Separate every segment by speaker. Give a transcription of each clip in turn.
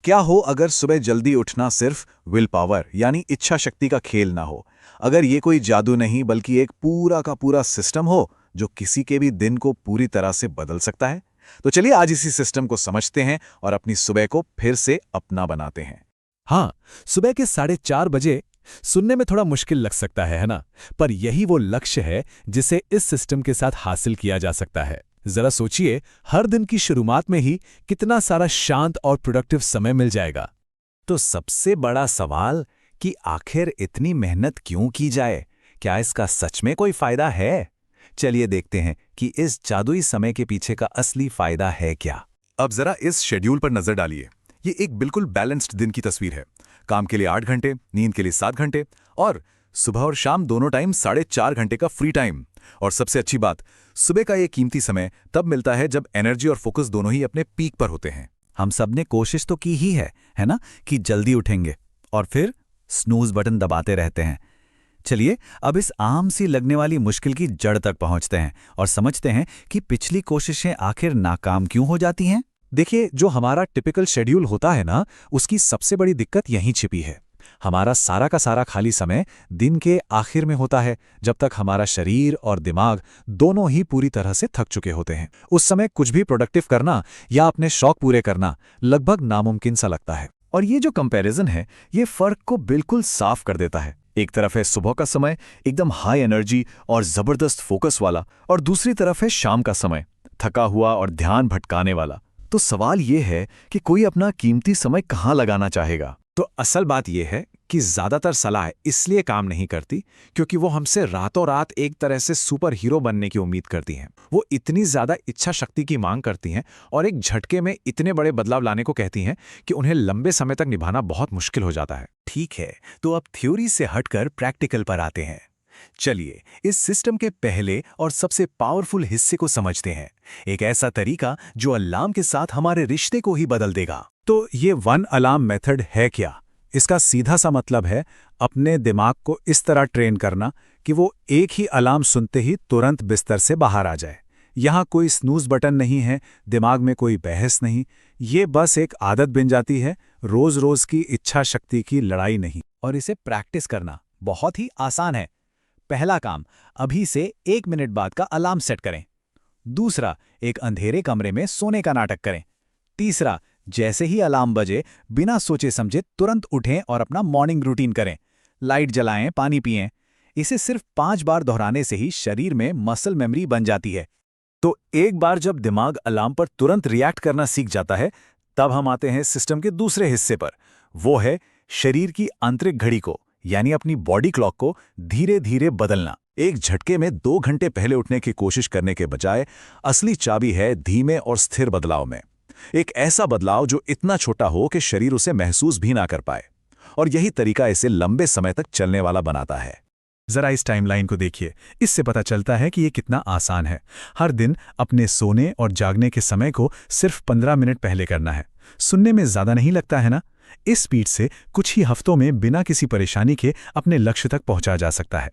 Speaker 1: क्या हो अगर सुबह जल्दी उठना सिर्फ विल पावर यानी इच्छा शक्ति का खेल ना हो। अगर ये कोई जादू नहीं बल्कि एक पूरा का पूरा सिस्टम हो जो किसी के भी दिन को पूरी तरह से बदल सकता है। तो चलिए आज इसी सिस्टम को समझते हैं और अपनी सुबह को फिर से अपना बनाते हैं।
Speaker 2: हाँ, सुबह के 4:30 बजे सुनने में थोड़ा मुश्किल लग सकता है ना? पर यही वो लक्ष्य है जिसे इस सिस्टम के साथ हासिल किया जा सकता है। जरा सोचिए, हर दिन की शुरुआत में ही कितना सारा शांत और प्रोडक्टिव समय मिल जाएगा।
Speaker 3: तो सबसे बड़ा सवाल कि आखिर इतनी मेहनत क्यों की जाए? क्या इसका सच में कोई फायदा है? चलिए देखते हैं कि इस जादुई समय के पीछे का असली फायदा है क्या।
Speaker 1: अब जरा इस शेड्यूल पर नजर डालिए। ये एक बिल्कुल बैलेंस्ड दिन की तस्वीर है। काम के लिए 8 घंटे, नींद के लिए 7 घंटे और सुबह और शाम दोनों टाइम 4.5 घंटे का फ्री टाइम। और सबसे अच्छी बात, सुबह का ये कीमती समय तब मिलता है जब एनर्जी और फोकस दोनों ही अपने पीक पर होते हैं।
Speaker 3: हम सब ने कोशिश तो की ही है ना, कि जल्दी उठेंगे और फिर स्नूज बटन दबाते रहते हैं। चलिए अब इस आम सी लगने वाली मुश्किल की जड़ तक पहुंचते हैं और समझते हैं कि पिछली कोशिशें आखिर नाकाम क्यों हो जाती हैं।
Speaker 2: देखिए, जो हमारा टिपिकल शेड्यूल होता है ना, उसकी सबसे बड़ी दिक्कत यहीं छिपी है। हमारा सारा का सारा खाली समय दिन के आखिर में होता है, जब तक हमारा शरीर और दिमाग दोनों ही पूरी तरह से थक चुके होते हैं। उस समय कुछ भी प्रोडक्टिव करना या अपने शौक पूरे करना लगभग नामुमकिन सा लगता है।
Speaker 1: और ये जो कंपैरिजन है, ये फर्क को बिल्कुल साफ कर देता है। एक तरफ है सुबह का समय, एकदम हाई एनर्जी और जबरदस्त फोकस वाला, और दूसरी तरफ है शाम का समय, थका हुआ और ध्यान भटकाने वाला। तो सवाल ये है कि कोई अपना कीमती समय कहाँ लगाना चाहेगा?
Speaker 2: तो असल बात यह है कि ज्यादातर सलाह इसलिए काम नहीं करती क्योंकि वो हमसे रातों रात एक तरह से सुपर हीरो बनने की उम्मीद करती हैं। वो इतनी ज्यादा इच्छा शक्ति की मांग करती हैं और एक झटके में इतने बड़े बदलाव लाने को कहती हैं कि उन्हें लंबे समय तक निभाना बहुत मुश्किल हो जाता है।
Speaker 3: ठीक है, तो अब थ्योरी से हटकर प्रैक्टिकल पर आते हैं। चलिए इस सिस्टम के पहले और सबसे पावरफुल हिस्से को समझते हैं, एक ऐसा तरीका जो अलार्म के साथ हमारे रिश्ते को ही बदल देगा।
Speaker 2: तो ये 1 अलार्म मेथड है क्या? इसका सीधा सा मतलब है अपने दिमाग को इस तरह ट्रेन करना कि वो एक ही अलार्म सुनते ही तुरंत बिस्तर से बाहर आ जाए। यहाँ कोई स्नूज बटन नहीं है, दिमाग में कोई बहस नहीं, ये बस एक आदत बन जाती है, रोज रोज की इच्छा शक्ति की लड़ाई नहीं।
Speaker 3: और इसे प्रैक्टिस करना बहुत ही आसान है। पहला काम, अभी से 1 मिनट बाद का अलार्म सेट करें। दूसरा, एक अंधेरे कमरे में सोने का नाटक करें। तीसरा, जैसे ही अलार्म बजे बिना सोचे समझे तुरंत उठें और अपना मॉर्निंग रूटीन करें। लाइट जलाएं, पानी पिएं। इसे सिर्फ 5 बार दोहराने से ही शरीर में मसल मेमोरी बन जाती है।
Speaker 1: तो एक बार जब दिमाग अलार्म पर तुरंत रिएक्ट करना सीख जाता है, तब हम आते हैं सिस्टम के दूसरे हिस्से पर। वो है शरीर की आंतरिक घड़ी को, यानी अपनी बॉडी क्लॉक को धीरे धीरे बदलना। एक झटके में 2 घंटे पहले उठने की कोशिश करने के बजाय असली चाबी है धीमे और स्थिर बदलाव में। एक ऐसा बदलाव जो इतना छोटा हो कि शरीर उसे महसूस भी ना कर पाए, और यही तरीका इसे लंबे समय तक चलने वाला बनाता है।
Speaker 2: जरा इस टाइमलाइन को देखिए, इससे पता चलता है कि ये कितना आसान है। हर दिन अपने सोने और जागने के समय को सिर्फ 15 मिनट पहले करना है। सुनने में ज्यादा नहीं लगता है ना? इस स्पीड से कुछ ही हफ्तों में बिना किसी परेशानी के अपने लक्ष्य तक पहुंचा जा सकता है।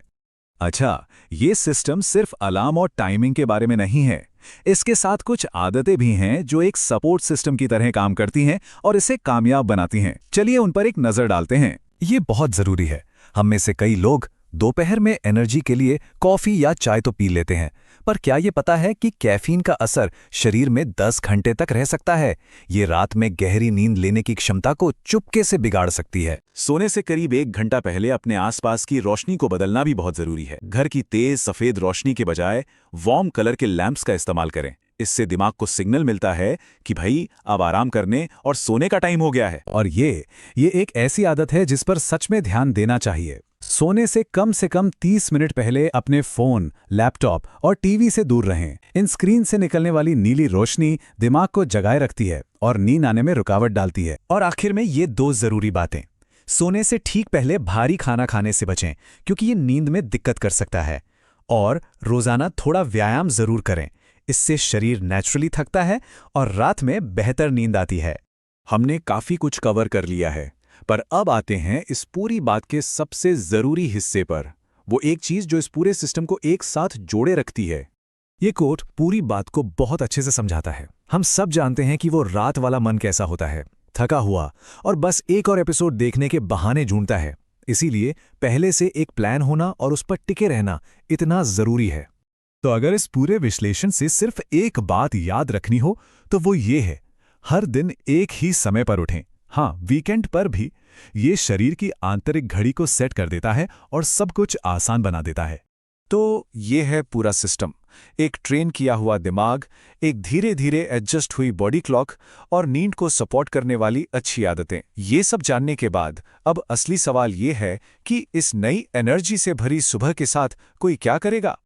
Speaker 1: अच्छा, ये सिस्टम सिर्फ अलार्म और टाइमिंग के बारे में नहीं है। इसके साथ कुछ आदतें भी हैं जो एक सपोर्ट सिस्टम की तरह काम करती हैं और इसे कामयाब बनाती हैं। चलिए उन पर एक नजर डालते हैं।
Speaker 3: ये बहुत जरूरी है। हम में से कई लोग दोपहर में एनर्जी के लिए कॉफी या चाय तो पी लेते हैं, पर क्या ये पता है कि कैफीन का असर शरीर में 10 घंटे तक रह सकता है? ये रात में गहरी नींद लेने की क्षमता को चुपके से बिगाड़ सकती है।
Speaker 1: सोने से करीब 1 घंटा पहले अपने आसपास की रोशनी को बदलना भी बहुत जरूरी है। घर की तेज सफेद रोशनी के बजाय वार्म कलर के लैंप्स का इस्तेमाल करें। इससे दिमाग को सिग्नल मिलता है कि भाई अब आराम करने और सोने का टाइम हो गया है।
Speaker 2: और ये एक ऐसी आदत है जिस पर सच में ध्यान देना चाहिए। सोने से कम 30 मिनट पहले अपने फोन, लैपटॉप और टीवी से दूर रहें। इन स्क्रीन से निकलने वाली नीली रोशनी दिमाग को जगाए रखती है और नींद आने में रुकावट डालती है।
Speaker 3: और आखिर में ये 2 जरूरी बातें। सोने से ठीक पहले भारी खाना खाने से बचें, क्योंकि ये नींद में दिक्कत कर सकता है। और रोजाना थोड़ा व्यायाम जरूर करें, इससे शरीर नेचुरली थकता है और रात में बेहतर नींद आती है।
Speaker 1: हमने काफी कुछ कवर कर लिया है, पर अब आते हैं इस पूरी बात के सबसे जरूरी हिस्से पर। वो एक चीज जो इस पूरे सिस्टम को एक साथ जोड़े रखती है।
Speaker 2: ये कोट पूरी बात को बहुत अच्छे से समझाता है। हम सब जानते हैं कि वो रात वाला मन कैसा होता है।
Speaker 3: थका हुआ और बस एक और एपिसोड देखने के बहाने ढूंढता है। इसीलिए पहले से एक प्लान होना और उस पर टिके रहना इतना जरूरी है।
Speaker 2: तो अगर इस पूरे विश्लेषण से सिर्फ एक बात याद रखनी हो तो वो ये है, हर दिन एक ही समय पर उठें। हाँ, वीकेंड पर भी। ये शरीर की आंतरिक घड़ी को सेट कर देता है और सब कुछ आसान बना देता है।
Speaker 3: तो ये है पूरा सिस्टम। एक ट्रेन किया हुआ दिमाग, एक धीरे धीरे एडजस्ट हुई बॉडी क्लॉक और नींद को सपोर्ट करने वाली अच्छी आदतें। ये सब जानने के बाद अब असली सवाल ये है कि इस नई एनर्जी से भरी सुबह के साथ कोई क्या करेगा।